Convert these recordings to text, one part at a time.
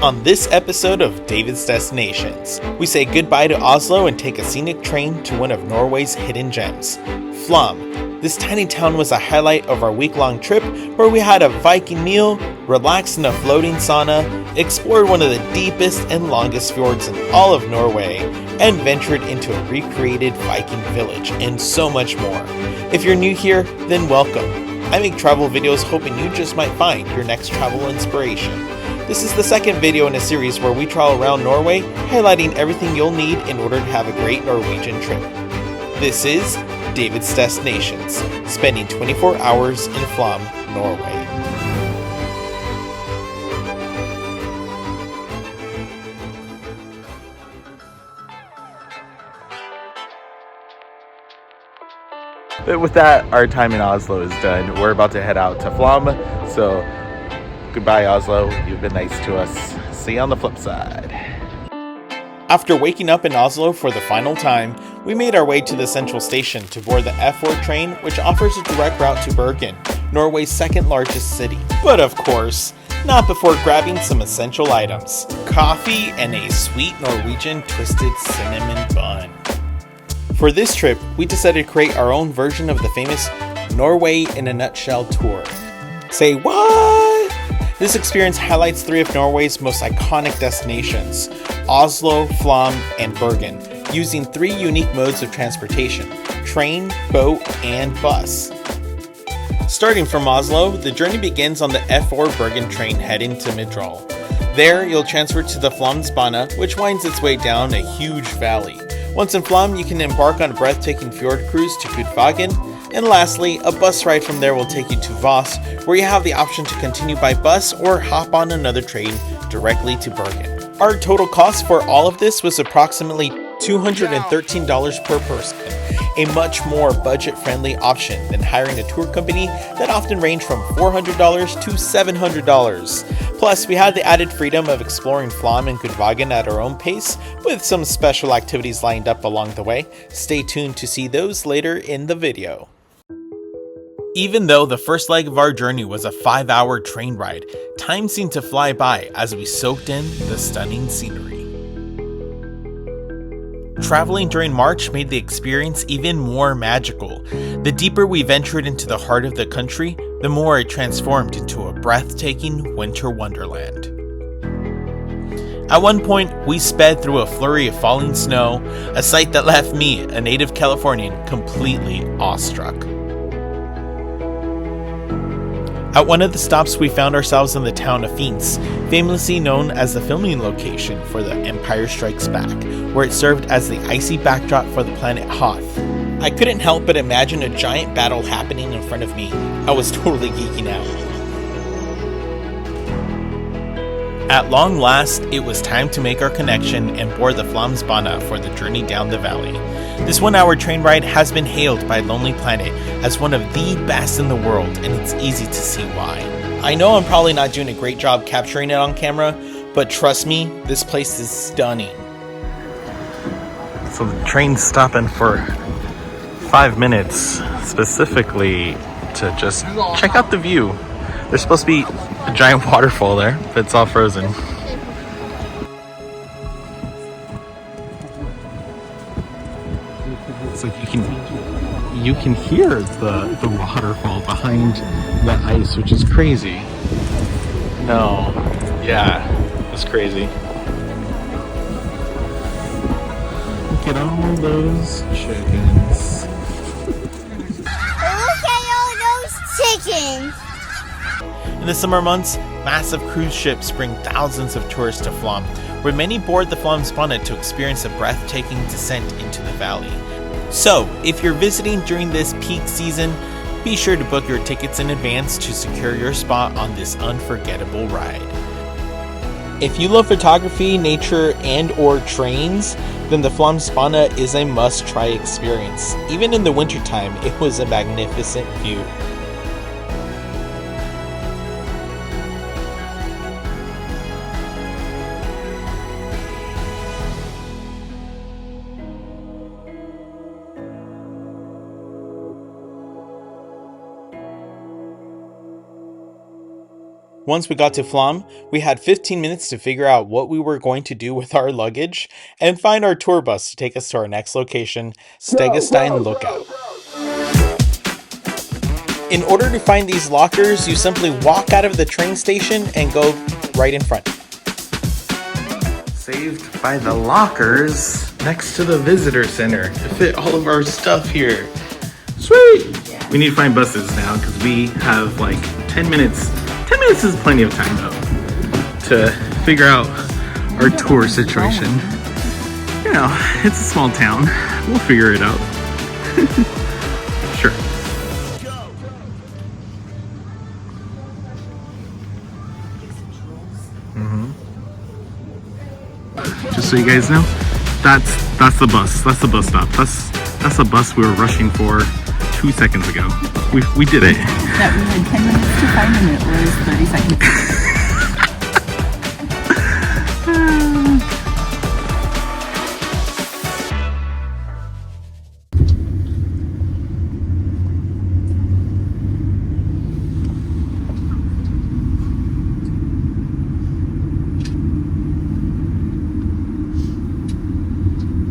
On this episode of David's Destinations, we say goodbye to Oslo and take a scenic train to one of Norway's hidden gems, Flam. This tiny town was a highlight of our week-long trip where we had a Viking meal, relaxed in a floating sauna, explored one of the deepest and longest fjords in all of Norway, and ventured into a recreated Viking village, and so much more. If you're new here, then welcome. I make travel videos hoping you just might find your next travel inspiration. This is the second video in a series where we travel around Norway, highlighting everything you'll need in order to have a great Norwegian trip. This is David's Destinations, spending 24 hours in Flåm, Norway. But with that, our time in Oslo is done. We're about to head out to Flam, so goodbye Oslo, you've been nice to us. See you on the flip side. After waking up in Oslo for the final time, we made our way to the central station to board the Fjord train, which offers a direct route to Bergen, Norway's second largest city. But of course, not before grabbing some essential items: coffee and a sweet Norwegian twisted cinnamon bun. For this trip, we decided to create our own version of the famous Norway in a Nutshell tour. Say what? This experience highlights three of Norway's most iconic destinations, Oslo, Flam, and Bergen, using three unique modes of transportation: train, boat, and bus. Starting from Oslo, the journey begins on the Fjord Bergen train heading to Njardarheimr. There, you'll transfer to the Flamsbana, which winds its way down a huge valley. Once in Flam, you can embark on a breathtaking fjord cruise to Gudvangen. And lastly, a bus ride from there will take you to Voss, where you have the option to continue by bus or hop on another train directly to Bergen. Our total cost for all of this was approximately $213 per person, a much more budget-friendly option than hiring a tour company that often range from $400 to $700. Plus, we had the added freedom of exploring Flåm and Gudvangen at our own pace, with some special activities lined up along the way. Stay tuned to see those later in the video. Even though the first leg of our journey was a 5-hour train ride, time seemed to fly by as we soaked in the stunning scenery. Traveling during March made the experience even more magical. The deeper we ventured into the heart of the country, the more it transformed into a breathtaking winter wonderland. At one point, we sped through a flurry of falling snow, a sight that left me, a native Californian, completely awestruck. At one of the stops, we found ourselves in the town of Fjord, famously known as the filming location for The Empire Strikes Back, where it served as the icy backdrop for the planet Hoth. I couldn't help but imagine a giant battle happening in front of me. I was totally geeking out. At long last, it was time to make our connection and board the Flamsbana for the journey down the valley. This 1-hour train ride has been hailed by Lonely Planet as one of the best in the world, and it's easy to see why. I know I'm probably not doing a great job capturing it on camera, but trust me, this place is stunning. So the train's stopping for 5 minutes, specifically to just check out the view. There's supposed to be a giant waterfall there, but it's all frozen. So you can hear the waterfall behind the ice, which is crazy. No, yeah, it's crazy. Look at all those chickens. Look at all those chickens. In the summer months, massive cruise ships bring thousands of tourists to Flåm, where many board the Flamsbana to experience a breathtaking descent into the valley. So, if you're visiting during this peak season, be sure to book your tickets in advance to secure your spot on this unforgettable ride. If you love photography, nature, and/or trains, then the Flamsbana is a must-try experience. Even in the wintertime, it was a magnificent view. Once we got to Flam, we had 15 minutes to figure out what we were going to do with our luggage and find our tour bus to take us to our next location, Stegastein Lookout. In order to find these lockers, you simply walk out of the train station and go right in front. Saved by the lockers next to the visitor center to fit all of our stuff here. Sweet! We need to find buses now because we have like 10 minutes. 10 minutes is plenty of time though to figure out our tour situation. You know, it's a small town. We'll figure it out. Sure. Just so you guys know, that's the bus. That's the bus stop. That's the bus we were rushing for 2 seconds ago. We did it. That we had 10 minutes to find and it was 30 seconds.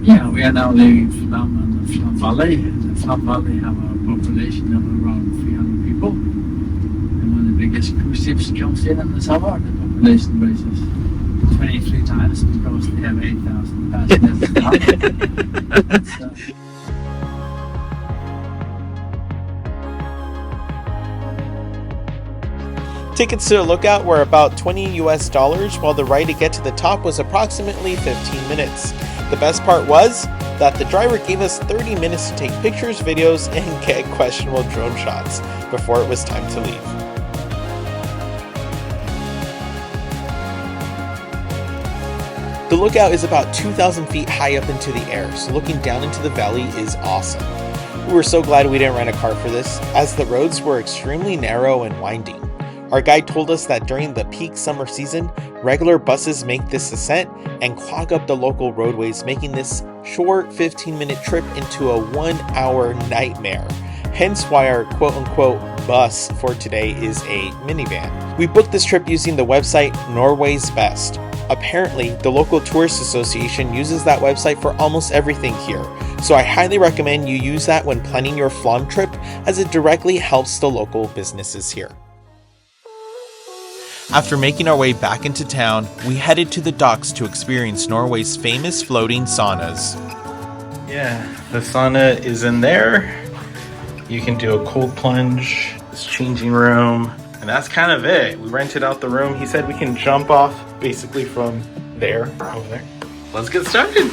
Yeah, we are now leaving Flam and the Flam Valley. The Flam Valley have a population of around 300 people. And when the biggest cruise ships comes in the summer, the population raises 23 times because they have 8,000 passengers. Tickets to the lookout were about $20 US, while the ride to get to the top was approximately 15 minutes. The best part was that the driver gave us 30 minutes to take pictures, videos, and get questionable drone shots before it was time to leave. The lookout is about 2,000 feet high up into the air, so looking down into the valley is awesome. We were so glad we didn't rent a car for this, as the roads were extremely narrow and winding. Our guide told us that during the peak summer season, regular buses make this ascent and clog up the local roadways, making this short 15-minute trip into a 1-hour nightmare. Hence why our quote-unquote bus for today is a minivan. We booked this trip using the website Norway's Best. Apparently, the local tourist association uses that website for almost everything here, so I highly recommend you use that when planning your Flam trip, as it directly helps the local businesses here. After making our way back into town, we headed to the docks to experience Norway's famous floating saunas. Yeah, the sauna is in there. You can do a cold plunge, this changing room, and that's kind of it. We rented out the room. He said we can jump off basically from there, over there. Let's get started.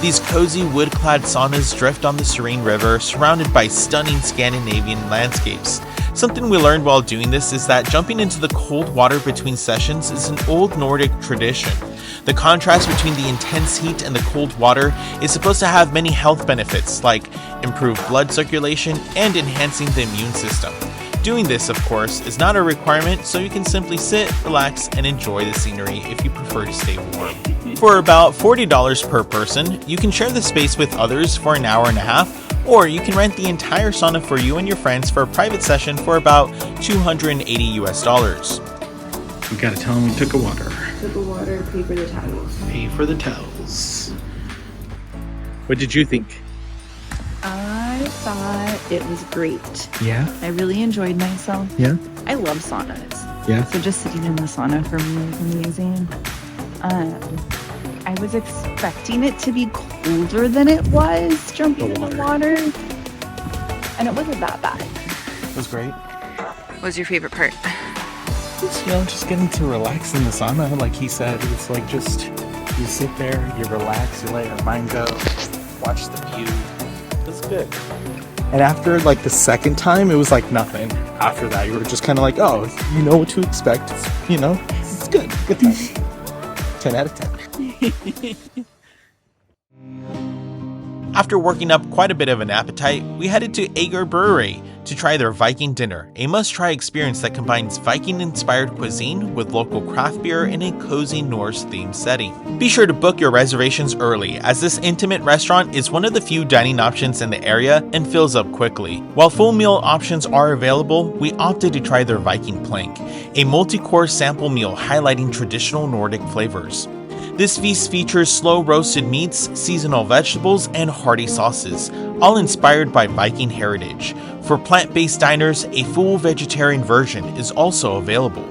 These cozy wood-clad saunas drift on the serene river, surrounded by stunning Scandinavian landscapes. Something we learned while doing this is that jumping into the cold water between sessions is an old Nordic tradition. The contrast between the intense heat and the cold water is supposed to have many health benefits, like improved blood circulation and enhancing the immune system. Doing this, of course, is not a requirement, so you can simply sit, relax, and enjoy the scenery if you prefer to stay warm. For about $40 per person, you can share the space with others for an hour and a half, or you can rent the entire sauna for you and your friends for a private session for about $280 US. We gotta tell them we took a water. Took a water, pay for the towels. Pay for the towels. What did you think? I thought it was great. Yeah? I really enjoyed myself. Yeah? I love saunas. Yeah? So just sitting in the sauna for me was amazing. I was expecting it to be colder than it was jumping in the water. And it wasn't that bad. It was great. What was your favorite part? Just getting to relax in the sauna, like he said. It's like just, you sit there, you relax, you let your mind go, watch the view. It was good. And after like the second time, it was like nothing. After that, you were just kind of like, oh, you know what to expect. It's good. Good time. 10 out of 10. After working up quite a bit of an appetite, we headed to Ager Brewery. to try their Viking dinner, a must-try experience that combines Viking-inspired cuisine with local craft beer in a cozy Norse-themed setting. Be sure to book your reservations early, as this intimate restaurant is one of the few dining options in the area and fills up quickly. While full meal options are available, we opted to try their Viking plank, a multi-course sample meal highlighting traditional Nordic flavors. This feast features slow-roasted meats, seasonal vegetables, and hearty sauces, all inspired by Viking heritage. For plant-based diners, a full vegetarian version is also available.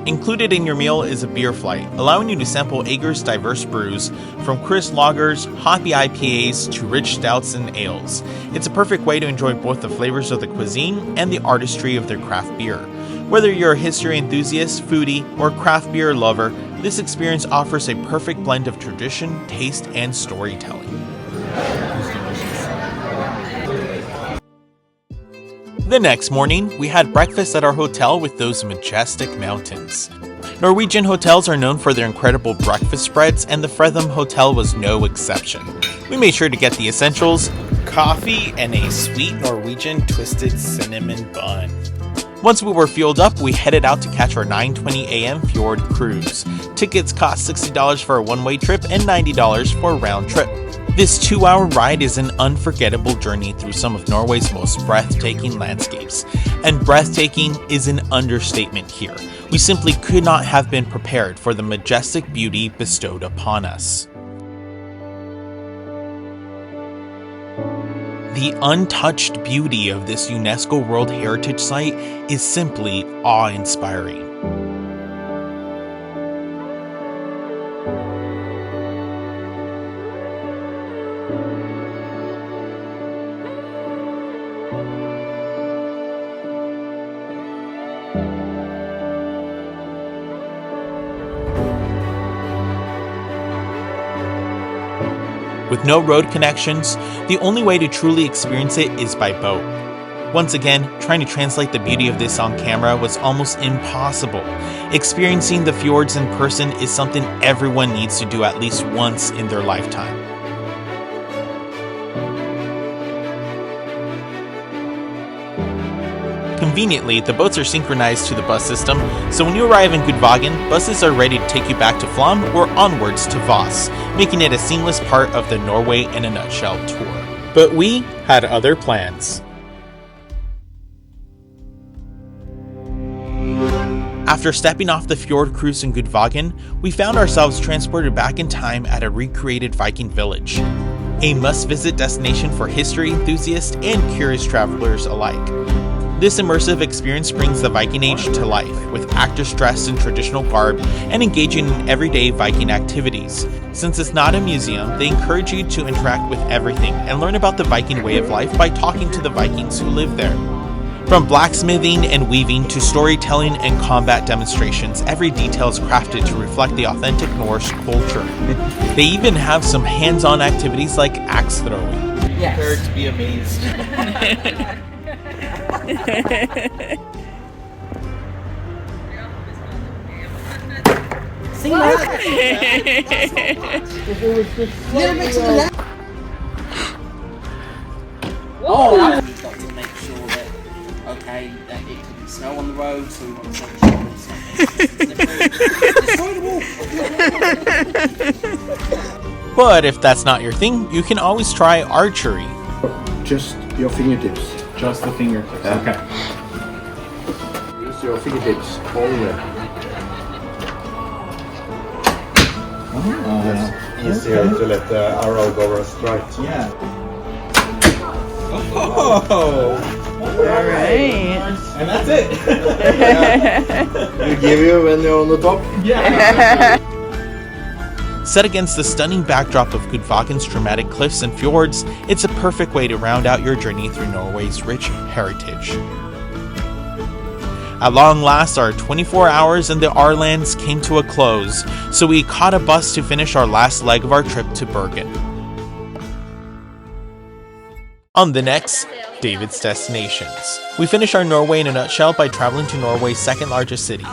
Included in your meal is a beer flight, allowing you to sample Ager's diverse brews, from crisp lagers, hoppy IPAs, to rich stouts and ales. It's a perfect way to enjoy both the flavors of the cuisine and the artistry of their craft beer. Whether you're a history enthusiast, foodie, or craft beer lover, this experience offers a perfect blend of tradition, taste, and storytelling. The next morning, we had breakfast at our hotel with those majestic mountains. Norwegian hotels are known for their incredible breakfast spreads, and the Fredham Hotel was no exception. We made sure to get the essentials: coffee and a sweet Norwegian twisted cinnamon bun. Once we were fueled up, we headed out to catch our 9:20 a.m. Fjord cruise. Tickets cost $60 for a one-way trip and $90 for a round trip. This 2-hour ride is an unforgettable journey through some of Norway's most breathtaking landscapes. And breathtaking is an understatement here. We simply could not have been prepared for the majestic beauty bestowed upon us. The untouched beauty of this UNESCO World Heritage Site is simply awe-inspiring. With no road connections, the only way to truly experience it is by boat. Once again, trying to translate the beauty of this on camera was almost impossible. Experiencing the fjords in person is something everyone needs to do at least once in their lifetime. Conveniently, the boats are synchronized to the bus system, so when you arrive in Gudvangen, buses are ready to take you back to Flam or onwards to Voss, making it a seamless part of the Norway in a Nutshell tour. But we had other plans. After stepping off the Fjord cruise in Gudvangen, we found ourselves transported back in time at a recreated Viking village, a must-visit destination for history enthusiasts and curious travelers alike. This immersive experience brings the Viking Age to life, with actors dressed in traditional garb and engaging in everyday Viking activities. Since it's not a museum, they encourage you to interact with everything and learn about the Viking way of life by talking to the Vikings who lived there. From blacksmithing and weaving to storytelling and combat demonstrations, every detail is crafted to reflect the authentic Norse culture. They even have some hands-on activities like axe throwing. Yes. Prepare to be amazed. See that? Little bit to the left. Oh, we've got to make sure that that it can snow on the road, so we want to make sure it's not. But if that's not your thing, you can always try archery. Just your fingertips. Just the fingertips. Okay. Use your fingertips only. Easier to let the arrow go straight. Yeah. Oh! Alright. And that's it! We give you when you're on the top. Yeah! Set against the stunning backdrop of Gudvangen's dramatic cliffs and fjords, it's a perfect way to round out your journey through Norway's rich heritage. At long last, our 24 hours in the Aurlands came to a close, so we caught a bus to finish our last leg of our trip to Bergen. On the next, David's destinations. We finish our Norway in a nutshell by traveling to Norway's second largest city,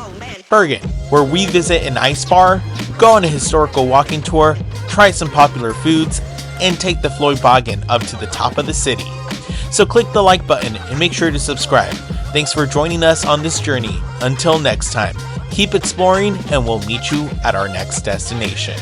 Bergen, where we visit an ice bar, go on a historical walking tour, try some popular foods, and take the Flåm Gudvangen up to the top of the city. So click the like button and make sure to subscribe. Thanks for joining us on this journey. Until next time, keep exploring and we'll meet you at our next destination.